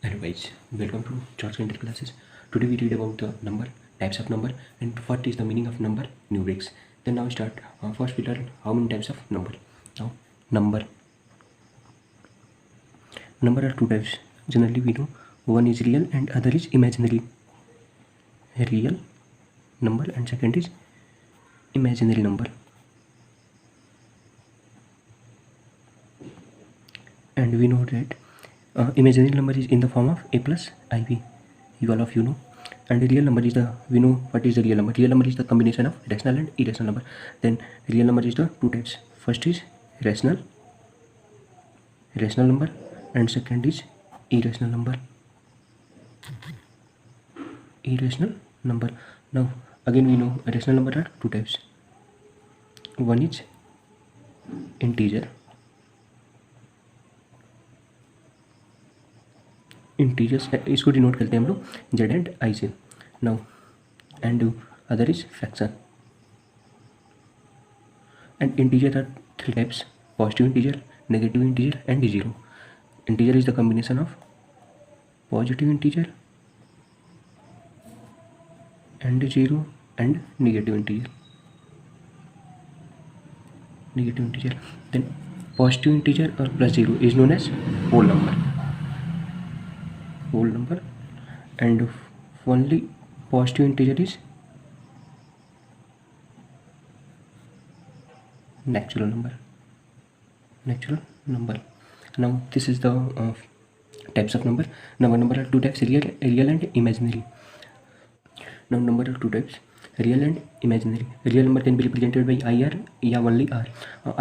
Hello guys, welcome to George Center classes. Today we read about the number, types of number, and what is the meaning of number, numerics. Then now start. First we learn how many types of number. Now number. Number are two types. Generally we know one is real and other is imaginary. Real number and second is imaginary number. And we know that imaginary number is in the form of a plus ib. You all of you know. And the real number is the, we know what is the real number. Real number is the combination of rational and irrational number. Then real number is the two types. First is rational number, and second is irrational number. Irrational number. Now again we know rational number are two types. One is integer. Integers इसको denote करते हैं हम लोग Z and I से. Now and other is fraction. And integer are three types: positive integer, negative integer and zero. Integer is the combination of positive integer and zero and negative integer. Then positive integer और plus zero is known as whole number. And only positive integer is natural number. Now this is the types of number. Number are two types: real and imaginary. Now number are two types: real and imaginary. Real number can be represented by IR या only R.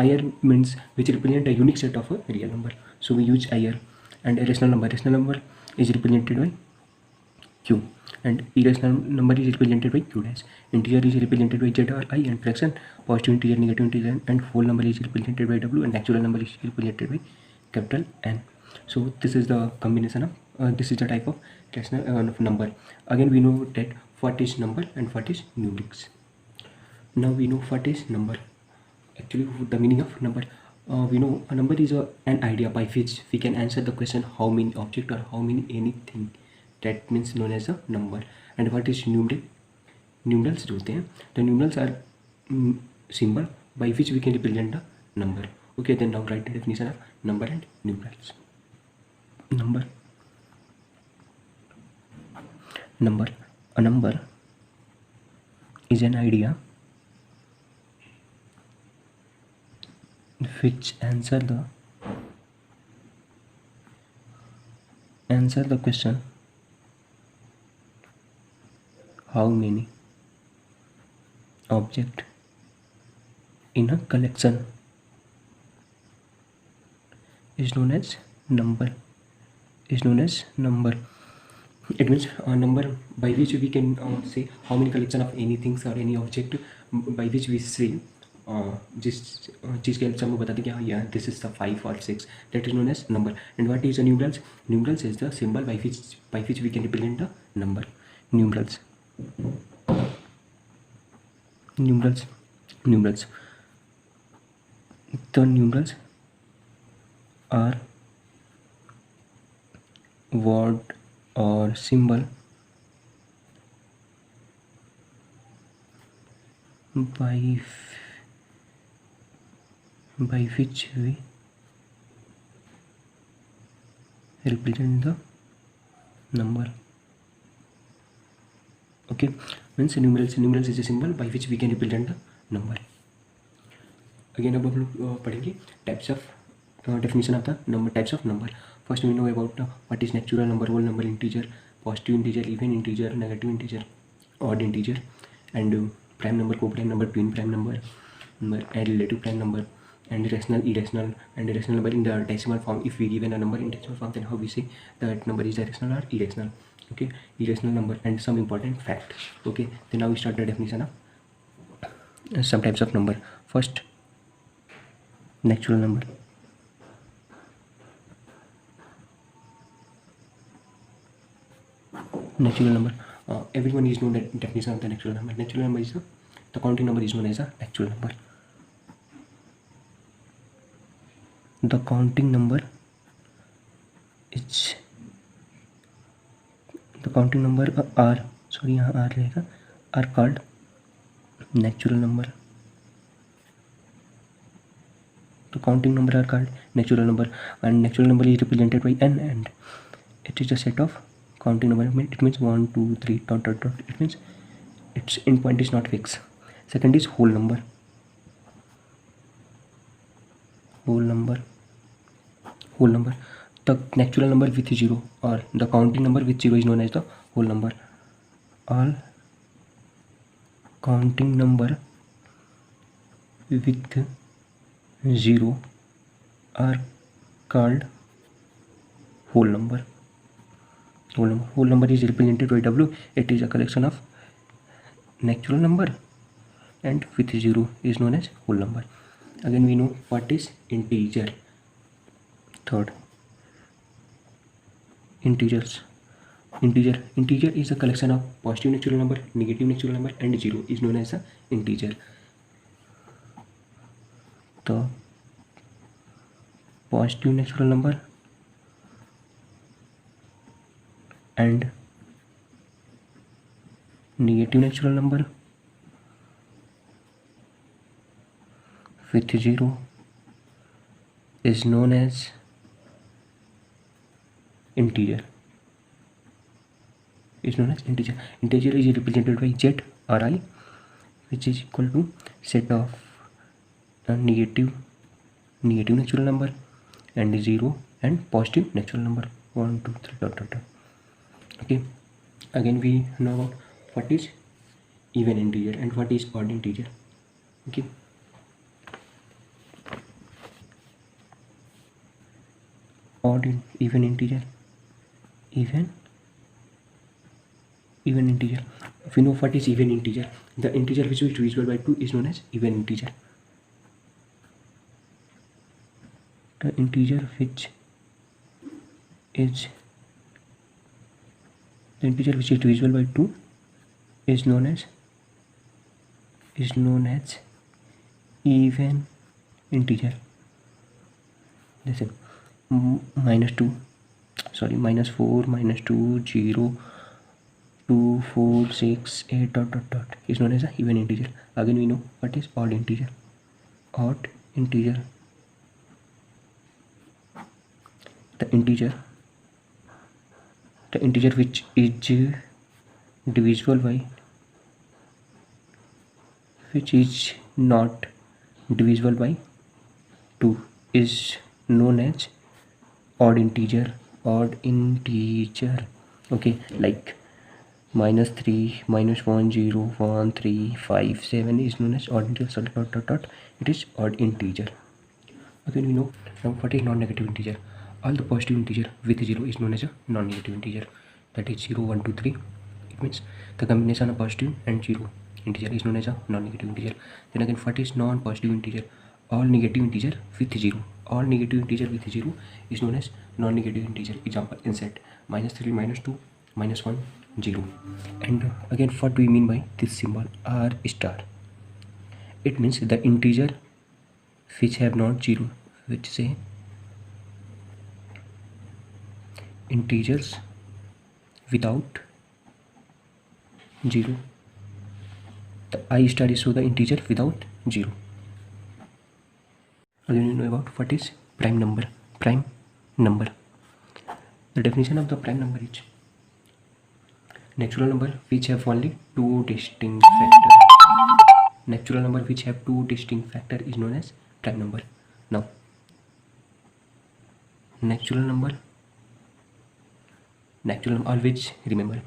IR means which represent a unique set of a real number, so we use IR. And rational number is represented by Q, and irrational number is represented by Q dash. Integer is represented by Z or I, and fraction, positive integer, negative integer, and whole number is represented by W, and natural number is represented by capital N. So this is the combination of this is the type of rational number. Again we know that what is number and what is numerics. Now we know what is number. Actually the meaning of number. We know a number is an idea by which we can answer the question how many object or how many anything. That means known as a number. And what is numeric? Numerals जो होते हैं, the numerals are symbol by which we can represent a number. Okay, then now write the definition of number and numerals. Number. A number is an idea which answer the question how many object in a collection is known as number. It means a number by which we can say how many collection of anything or any object, by which we say जिस चीज़ के help से हम बताते हैं कि हाँ यार this is the 5 और 6, that is known as number. And what is the numerals? Numerals is the symbol by which we can represent the number. Numerals. The numerals are word or symbol by which we represent the number. Okay, means numerals is a symbol by which we can represent the number. Again अब हम लोग पढ़ेंगे types of definition of the number, types of number. First we know about what is natural number, whole number, integer, positive integer, even integer, negative integer, odd integer, and prime number, co-prime number, twin prime number, and relative prime number, and rational, irrational, and irrational number in the decimal form. If we given a number in decimal form, then how we say that number is rational or irrational. Okay, irrational number and some important fact. Okay, then now we start the definition of some types of number. First, natural number. Everyone is known that definition of the natural number. Natural number is the counting number is known as a natural number. The counting number is counting number are, sorry यहाँ are रहेगा, are called natural number. तो counting number are called natural number, and natural number is represented by n, and it is a set of counting number. It means 1 2 3 dot dot dot. It means its endpoint is not fixed. Second is whole number. Whole number. The natural number with 0 or the counting number with 0 is known as the whole number. All counting number with 0 are called whole number. Whole number is represented by W. It is a collection of natural number, and with 0 is known as whole number. Again we know what is integer. Third, integers. Integer is a collection of positive natural number, negative natural number, and 0 is known as a integer. The positive natural number and negative natural number with 0 is known as integer. Integer is represented by z or I, which is equal to set of negative natural number and 0 and positive natural number 1 2 3 dot dot dot. Okay, again we know about what is even integer and what is odd integer. Okay, odd even integer. If we know what is even integer, the integer which is divisible by 2 is known as even integer. The integer which is divisible by 2 is known as even integer. Listen, minus 4, minus 2, 0, 2, 4, 6, 8 dot dot dot is known as a even integer. Again we know what is odd integer. The integer which is divisible by, which is not divisible by 2 is known as odd integer. Okay, like minus 3, minus 1, 0, 1, 3, 5, 7 is known as odd integer. Dot dot dot, it is odd integer. Again we know now what is non-negative integer. All the positive integer with 0 is known as a non-negative integer. That is 0, 1, 2, 3. It means the combination of positive and 0 integer is known as a non-negative integer. Then again, what is non-positive integer? All negative integer with 0. All negative integer with 0 is known as non-negative integer. Example, insert minus 3, minus 2, minus 1, 0. And again, what do we mean by this symbol R star? It means the integer which have not 0, which say integers without 0. The I star is show the integer without 0. Again you know about what is prime number. The definition of the prime number is natural number which have only two distinct factors. Natural number which have two distinct factors is known as prime number. Now, natural number, always remember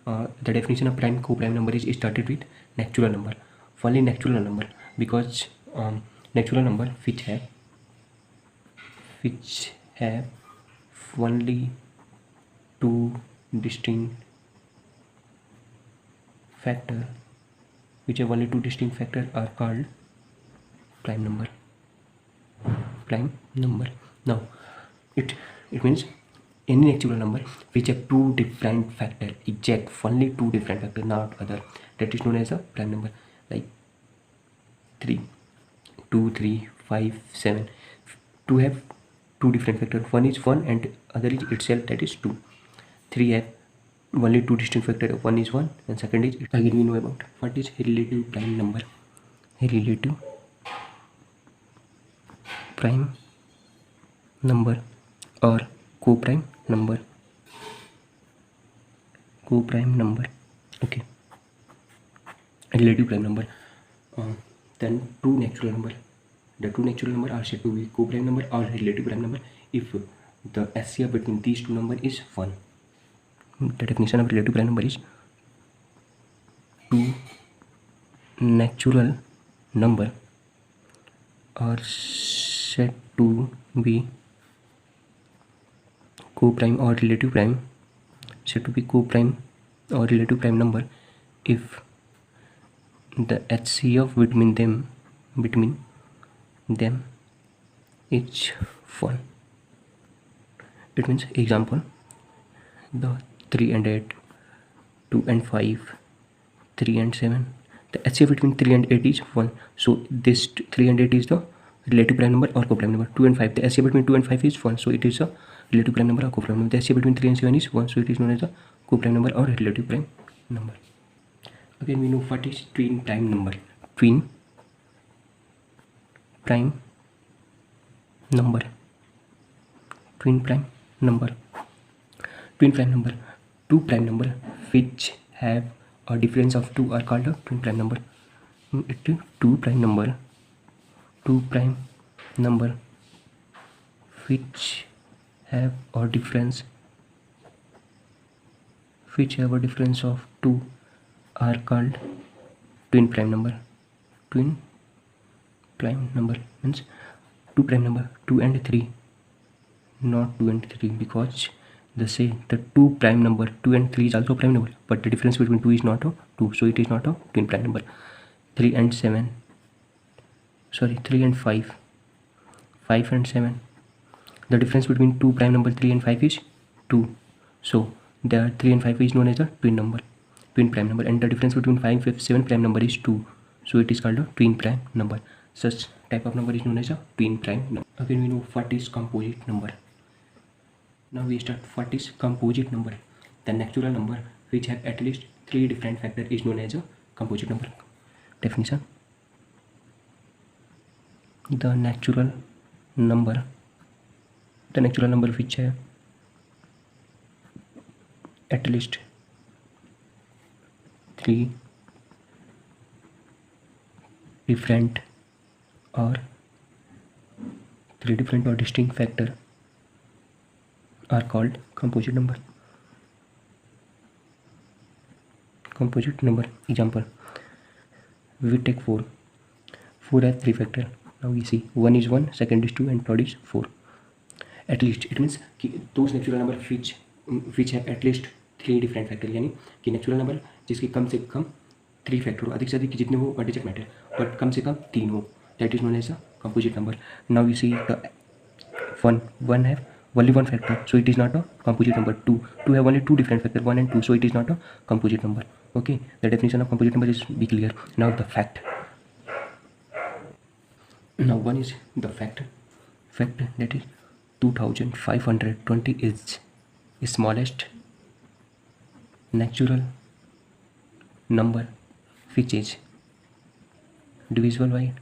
the definition of prime co-prime number is started with natural number. Only natural number, because natural number which have only two distinct factor, are called prime number. Now it means any natural number which have two different factor, exact only two different factor, not other, that is known as a prime number. Like 3, 2, 3, 5, 7. To have two different factor, one is 1 and other is itself, that is 2. 3 have only two distinct factor. One is 1 and second is, again we know about what is relative prime number. Relative prime number or co-prime number. Co-prime number. Okay. Relative prime number. Then two natural number. The two natural number are said to be co-prime number or relative prime number if the SCF between these two numbers is 1. The definition of relative prime number is two natural number are said to be co-prime or relative prime, said to be co-prime or relative prime number if the HCF between them is 1. It means, example, the 3 and 8, 2 and 5, 3 and 7. The HCF between 3 and 8 is 1. So this 3 and 8 is the relative prime number or co-prime number. 2 and 5. The HCF between 2 and 5 is 1. So it is a relative prime number or co-prime number. The HCF between 3 and 7 is 1. So it is known as a co-prime number or relative prime number. Again, we know what is twin prime number. Twin prime number. Twin prime number. Twin prime number. Two prime number which have a difference of 2 are called a twin prime number. It is two prime number. Two prime number which have a difference of 2 are called twin prime number. Twin prime number means two prime number 2 and 3, not 2 and 3, because they say the two prime number 2 and 3 is also prime number, but the difference between 2 is not a 2, so it is not a twin prime number. 3 and 5, 5 and 7, the difference between two prime number 3 and 5 is 2, so the 3 and 5 is known as a twin prime number, and the difference between 5 and 7 prime number is 2, so it is called a twin prime number. Such type of number is known as a twin prime number. Again, we know what is composite number. Now we start what is composite number. The natural number which have at least 3 different factors is known as a composite number. Definition: the natural number which have at least 3 different or distinct factor are called composite number. Composite number. Example: we take 4. 4 has 3 factor. Now we see 1 is 1, second is 2, and third is 4. At least, it means those natural number which have at least 3 different factor, यानी कि natural number जिसके कम से कम 3 factor हो, अधिक से अधिक जितने हो डजंट मैटर, बट कम से कम 3 हो, that is known as a composite number. Now you see the 1 have only 1 factor, so it is not a composite number. 2 have only 2 different factor, 1 and 2, so it is not a composite number. Okay, the definition of composite number is be clear. Now the fact. Now one is the fact that is 2520 is smallest natural number which is divisible by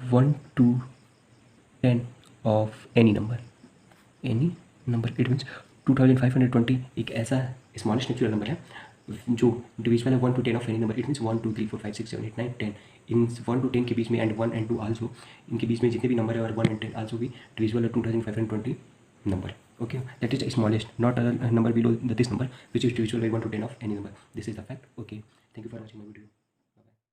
1 to 10 of any number. It means 2520 एक ऐसा smallest natural number है जो divisible है 1 to 10 of any number. It means 1 2 3 4 5 6 7 8 9 10. In 1 to 10 के बीच में and 1 and 2 also, इनके बीच में जितने भी नंबर है और 1 and 10 आल्सो भी डिविजिबल है 2520 number. Okay, that is the smallest, not a number below this number which is divisible by 1 to 10 of any number. This is the fact. Okay, thank you for watching my video.